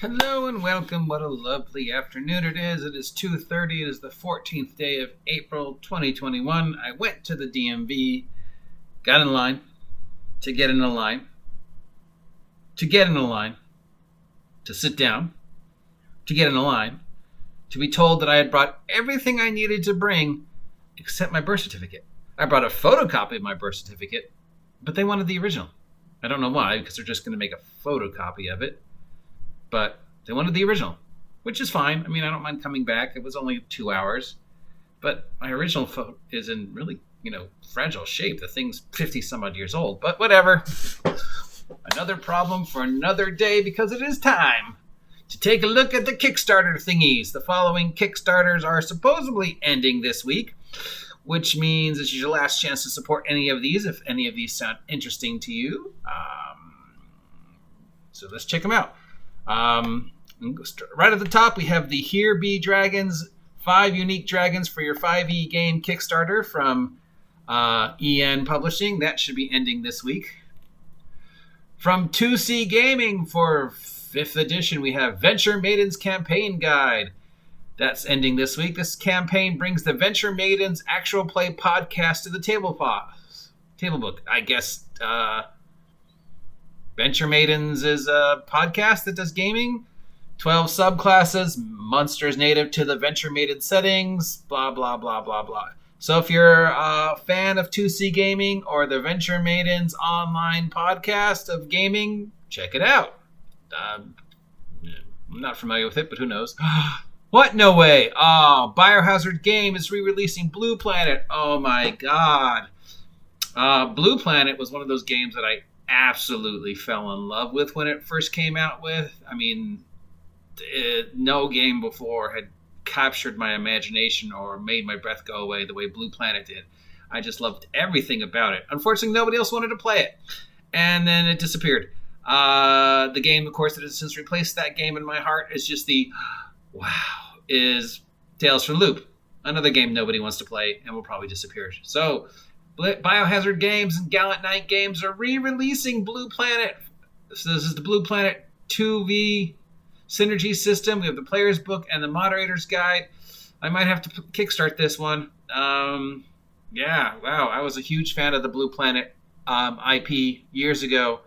Hello and welcome. What a lovely afternoon it is. It is 2:30. It is the 14th day of April 2021. I went to the DMV, got in line, to get in a line, to get in a line, to sit down, to get in a line, to be told that I had brought everything I needed to bring except my birth certificate. I brought a photocopy of my birth certificate, but they wanted the original. I don't know why, because they're just going to make a photocopy of it. But they wanted the original, which is fine. I mean, I don't mind coming back. It was only 2 hours. But my original photo is in really, fragile shape. The thing's 50 some odd years old. But whatever. Another problem for another day, because it is time to take a look at the Kickstarter thingies. The following Kickstarters are supposedly ending this week, which means it's your last chance to support any of these, if any of these sound interesting to you. So let's check them out. Right at the top, we have the Here Be Dragons, 5 unique dragons for your 5e game Kickstarter from EN Publishing. That should be ending this week. From 2C Gaming for 5th edition, we have Venture Maidens Campaign Guide. That's ending this week. This campaign brings the Venture Maidens actual play podcast to the table book. I guess Venture Maidens is a podcast that does gaming. 12 subclasses, monsters native to the Venture Maiden settings, blah, blah, blah, blah, blah. So if you're a fan of 2C Gaming or the Venture Maidens online podcast of gaming, check it out. I'm not familiar with it, but who knows? What? No way. Oh, Biohazard Game is re-releasing Blue Planet. Oh my god. Blue Planet was one of those games that I absolutely fell in love with when it first came out with. I mean, no game before had captured my imagination or made my breath go away the way Blue Planet did. I just loved everything about it. Unfortunately, nobody else wanted to play it. And then it disappeared. The game, of course, that has since replaced that game in my heart is just is Tales from the Loop. Another game nobody wants to play and will probably disappear. So Biohazard Games and Gallant Knight Games are re-releasing Blue Planet. So this is the Blue Planet 2V Synergy system. We have the player's book and the moderator's guide. I might have to kickstart this one. I was a huge fan of the Blue Planet IP years ago.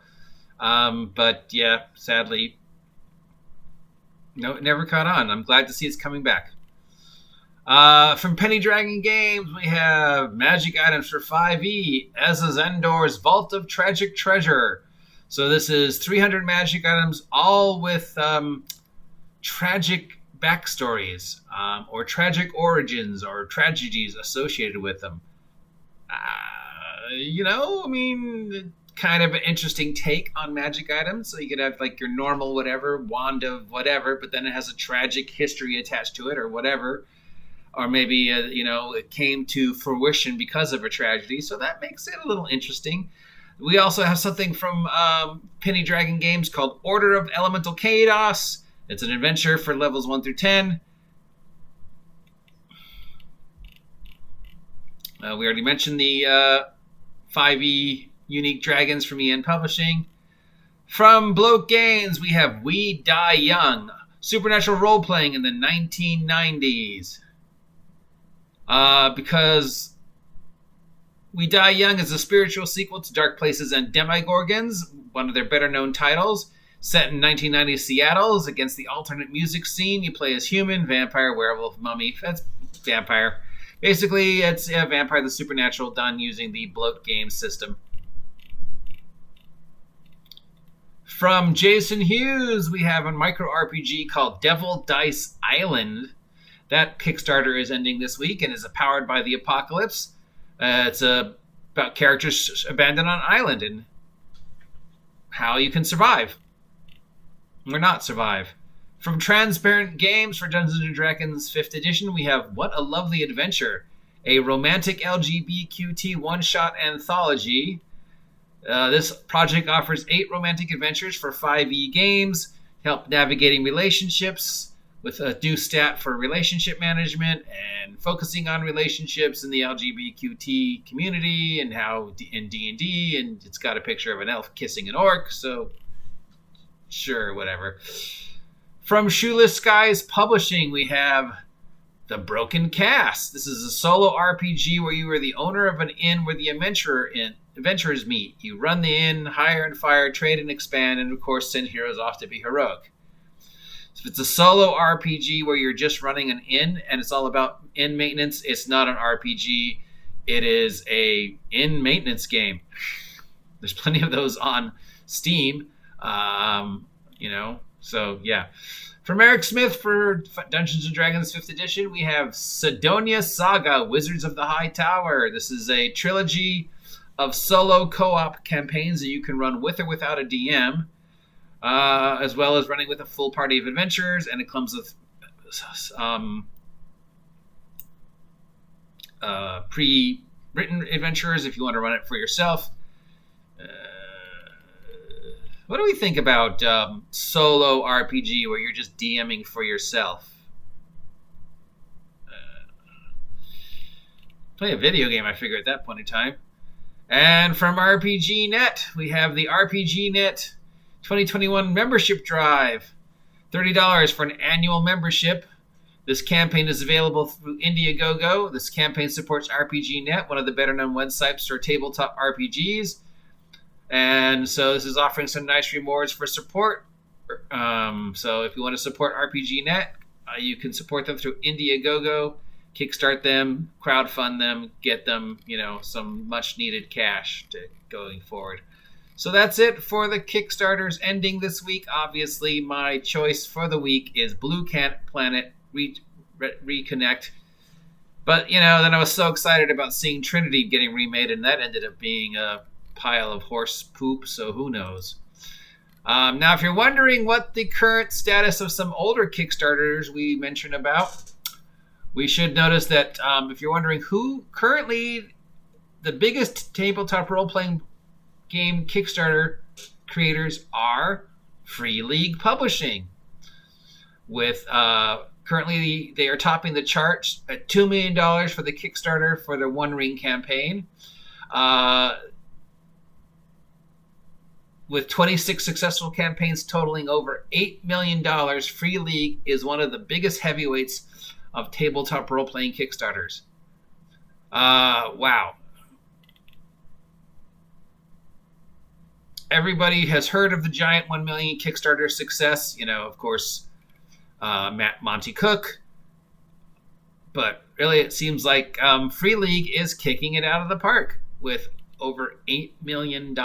But yeah, sadly, no, it never caught on. I'm glad to see it's coming back. From Penny Dragon Games, we have Magic Items for 5e, Ezza Zendor's Vault of Tragic Treasure. So this is 300 magic items, all with tragic backstories, or tragic origins, or tragedies associated with them. Kind of an interesting take on magic items. So you could have like your normal whatever, wand of whatever, but then it has a tragic history attached to it or whatever. Or maybe, it came to fruition because of a tragedy. So that makes it a little interesting. We also have something from Penny Dragon Games called Order of Elemental Chaos. It's an adventure for levels 1 through 10. We already mentioned the 5e unique dragons from EN Publishing. From Bloke Games, we have We Die Young, supernatural role-playing in the 1990s. Because We Die Young is a spiritual sequel to Dark Places and Demigorgons, one of their better-known titles. Set in 1990s Seattle, against the alternate music scene. You play as human, vampire, werewolf, mummy. That's vampire. Basically, it's a Vampire the Supernatural done using the Bloke Games system. From Jason Hughes, we have a micro RPG called Devil Dice Island. That Kickstarter is ending this week and is powered by the apocalypse. It's about characters abandoned on an island and how you can survive. Or not survive. From Transparent Games for Dungeons & Dragons 5th edition, we have What a Lovely Adventure, a romantic LGBTQT one-shot anthology. This project offers 8 romantic adventures for 5e games, help navigating relationships, with a new stat for relationship management and focusing on relationships in the LGBTQT community and how in D&D, and it's got a picture of an elf kissing an orc, so sure, whatever. From Shoeless Skies Publishing, we have The Broken Cast. This is a solo RPG where you are the owner of an inn where the adventurers meet. You run the inn, hire and fire, trade and expand, and of course send heroes off to be heroic. So if it's a solo RPG where you're just running an inn and it's all about inn maintenance, it's not an RPG. It is a inn maintenance game. There's plenty of those on Steam. So yeah. From Eric Smith for Dungeons & Dragons 5th edition, we have Sidonia Saga, Wizards of the High Tower. This is a trilogy of solo co-op campaigns that you can run with or without a DM, as well as running with a full party of adventurers, and it comes with pre-written adventurers if you want to run it for yourself. What do we think about solo RPG where you're just DMing for yourself? Play a video game, I figure, at that point in time. And from RPG Net, we have the RPG Net 2021 membership drive. $30 for an annual membership. This campaign is available through Indiegogo. This campaign supports RPG Net, one of the better-known websites for tabletop RPGs. And so this is offering some nice rewards for support. So if you want to support RPG Net, you can support them through Indiegogo, kickstart them, crowdfund them, get them, some much-needed cash going forward. So that's it for the Kickstarters ending this week. Obviously, my choice for the week is Blue Planet Reconnect. But, then I was so excited about seeing Trinity getting remade, and that ended up being a pile of horse poop, so who knows. Now, if you're wondering what the current status of some older Kickstarters we mentioned about, we should notice that if you're wondering who currently the biggest tabletop role-playing game Kickstarter creators are, Free League Publishing. With currently they are topping the charts at $2 million for the Kickstarter for their One Ring campaign. With 26 successful campaigns totaling over $8 million, Free League is one of the biggest heavyweights of tabletop role-playing Kickstarters. Wow. Everybody has heard of the giant 1 million Kickstarter success. Of course, Monty Cook. But really, it seems like Free League is kicking it out of the park with over $8 million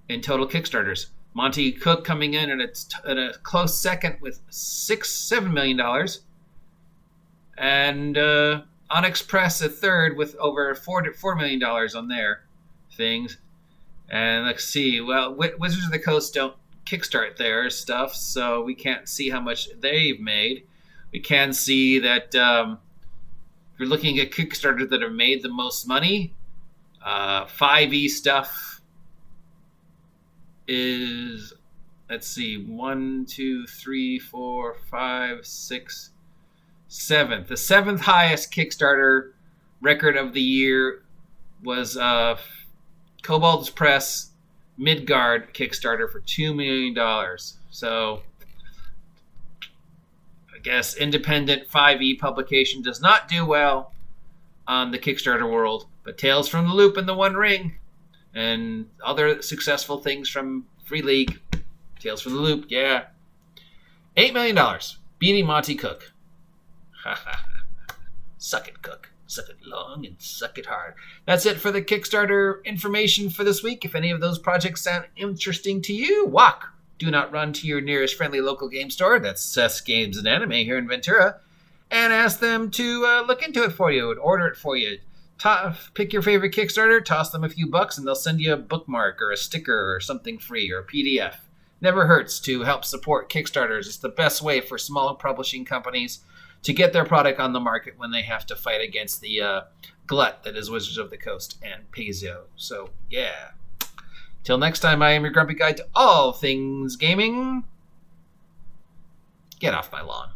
in total Kickstarters. Monty Cook coming in at a close second with $7 million. And Onyx Press a third with over $4 million on their things. And let's see. Well, Wizards of the Coast don't kickstart their stuff, so we can't see how much they've made. We can see that if you're looking at Kickstarter that have made the most money, 5e stuff is, let's see, 1, 2, 3, 4, 5, 6, 7th. The 7th highest Kickstarter record of the year was Kobold's Press Midgard Kickstarter for $2 million. So I guess independent 5e publication does not do well on the Kickstarter world, but Tales from the Loop and the One Ring and other successful things from Free League, Tales from the Loop, yeah. $8 million, beating Monty Cook. Suck it, Cook. Suck it long and suck it hard. That's it for the Kickstarter information for this week. If any of those projects sound interesting to you, walk. Do not run to your nearest friendly local game store. That's Seth's Games and Anime here in Ventura. And ask them to look into it for you and order it for you. Pick your favorite Kickstarter, toss them a few bucks, and they'll send you a bookmark or a sticker or something free or a PDF. Never hurts to help support Kickstarters. It's the best way for small publishing companies to get their product on the market when they have to fight against the glut that is Wizards of the Coast and Paizo. So, yeah. Till next time, I am your grumpy guide to all things gaming. Get off my lawn.